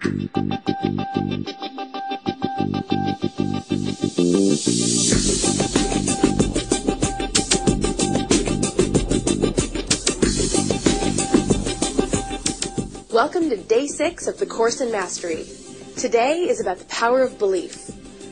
Welcome to Day 6 of the Course in Mastery. Today is about the power of belief.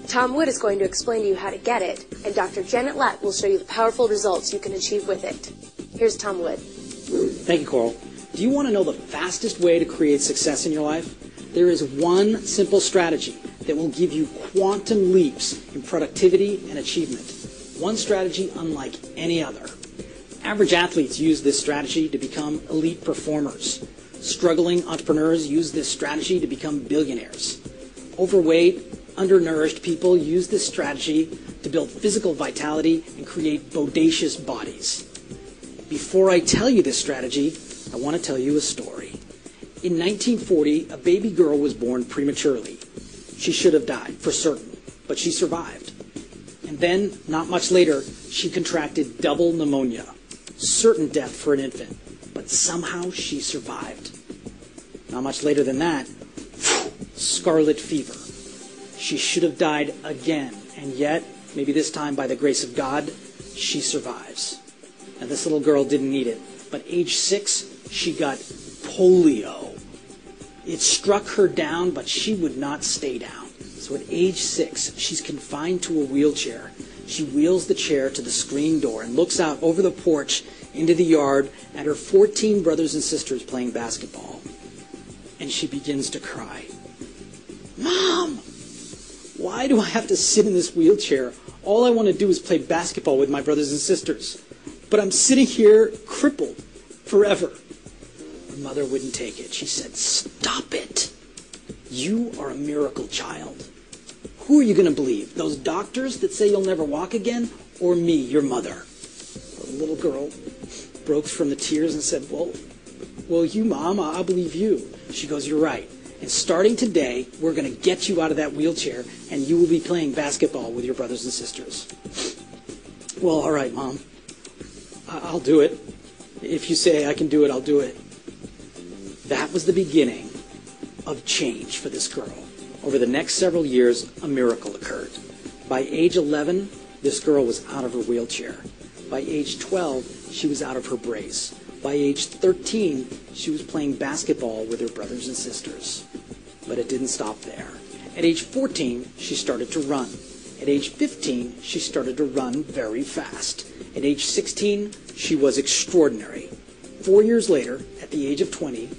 Tom Wood is going to explain to you how to get it, and Dr. Janet Lapp will show you the powerful results you can achieve with it. Here's Tom Wood. Thank you, Coral. Do you want to know the fastest way to create success in your life? There is one simple strategy that will give you quantum leaps in productivity and achievement. One strategy unlike any other. Average athletes use this strategy to become elite performers. Struggling entrepreneurs use this strategy to become billionaires. Overweight, undernourished people use this strategy to build physical vitality and create bodacious bodies. Before I tell you this strategy, I want to tell you a story. In 1940, a baby girl was born prematurely. She should have died, for certain, but she survived. And then, not much later, she contracted double pneumonia. Certain death for an infant, but somehow she survived. Not much later than that, scarlet fever. She should have died again, and yet, maybe this time by the grace of God, she survives. Now this little girl didn't need it, but age 6, she got polio. It struck her down, but she would not stay down. So at age 6, she's confined to a wheelchair. She wheels the chair to the screen door and looks out over the porch into the yard at her 14 brothers and sisters playing basketball. And she begins to cry. Mom, why do I have to sit in this wheelchair? All I want to do is play basketball with my brothers and sisters. But I'm sitting here crippled forever. Her mother wouldn't take it. She said, stop it. You are a miracle child. Who are you going to believe? Those doctors that say you'll never walk again? Or me, your mother? The little girl broke from the tears and said, well, you, Mom, I'll believe you. She goes, you're right. And starting today, we're going to get you out of that wheelchair, and you will be playing basketball with your brothers and sisters. Well, all right, Mom. I'll do it. If you say I can do it, I'll do it. That was the beginning of change for this girl. Over the next several years, a miracle occurred. By age 11, this girl was out of her wheelchair. By age 12, she was out of her brace. By age 13, she was playing basketball with her brothers and sisters. But it didn't stop there. At age 14, she started to run. At age 15, she started to run very fast. At age 16, she was extraordinary. 4 years later, at the age of 20,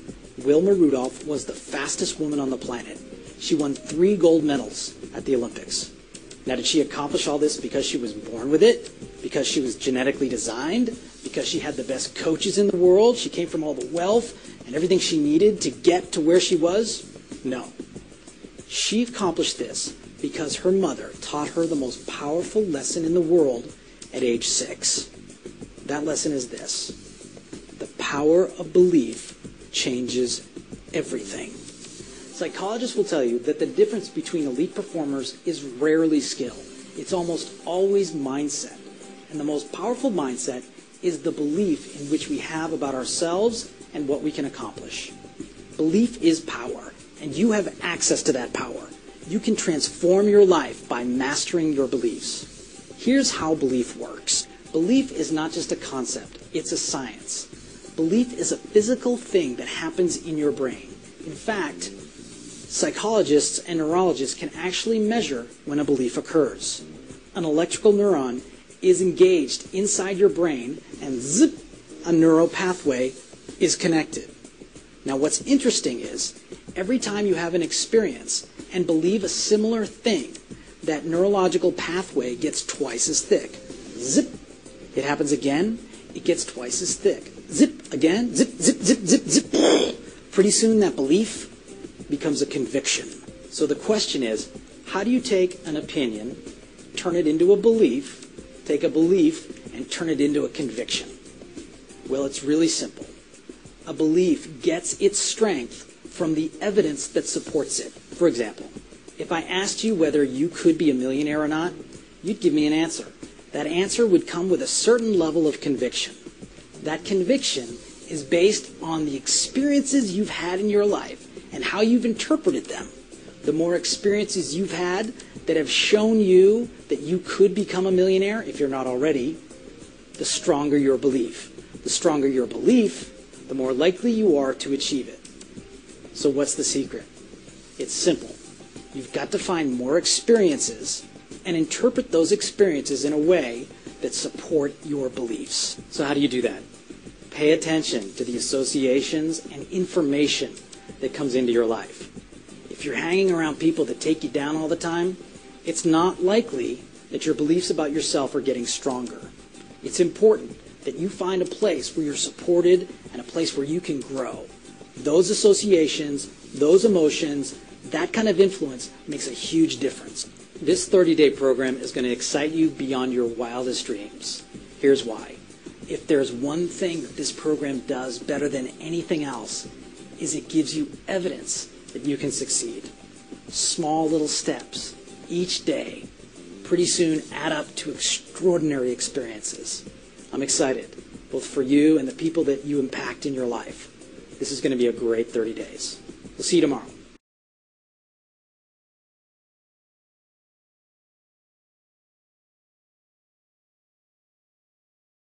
Wilma Rudolph was the fastest woman on the planet. She won 3 gold medals at the Olympics. Now, did she accomplish all this because she was born with it? Because she was genetically designed? Because she had the best coaches in the world? She came from all the wealth and everything she needed to get to where she was? No. She accomplished this because her mother taught her the most powerful lesson in the world at age 6. That lesson is this: the power of belief changes everything. Psychologists will tell you that the difference between elite performers is rarely skill. It's almost always mindset. And the most powerful mindset is the belief in which we have about ourselves and what we can accomplish. Belief is power, and you have access to that power. You can transform your life by mastering your beliefs. Here's how belief works. Belief is not just a concept, it's a science. Belief is a physical thing that happens in your brain. In fact, psychologists and neurologists can actually measure when a belief occurs. An electrical neuron is engaged inside your brain, and zip, a neural pathway is connected. Now, what's interesting is, every time you have an experience and believe a similar thing, that neurological pathway gets twice as thick. Zip. It happens again, it gets twice as thick. Zip, again, zip, zip, zip, zip, zip. Pretty soon that belief becomes a conviction. So the question is, how do you take an opinion, turn it into a belief, take a belief, and turn it into a conviction? Well, it's really simple. A belief gets its strength from the evidence that supports it. For example, if I asked you whether you could be a millionaire or not, you'd give me an answer. That answer would come with a certain level of conviction. That conviction is based on the experiences you've had in your life and how you've interpreted them. The more experiences you've had that have shown you that you could become a millionaire, if you're not already, the stronger your belief. The stronger your belief, the more likely you are to achieve it. So what's the secret? It's simple. You've got to find more experiences and interpret those experiences in a way that support your beliefs. So how do you do that? Pay attention to the associations and information that comes into your life. If you're hanging around people that take you down all the time, it's not likely that your beliefs about yourself are getting stronger. It's important that you find a place where you're supported and a place where you can grow. Those associations, those emotions, that kind of influence makes a huge difference. This 30-day program is going to excite you beyond your wildest dreams. Here's why. If there's one thing that this program does better than anything else, is it gives you evidence that you can succeed. Small little steps, each day, pretty soon add up to extraordinary experiences. I'm excited, both for you and the people that you impact in your life. This is going to be a great 30 days. We'll see you tomorrow.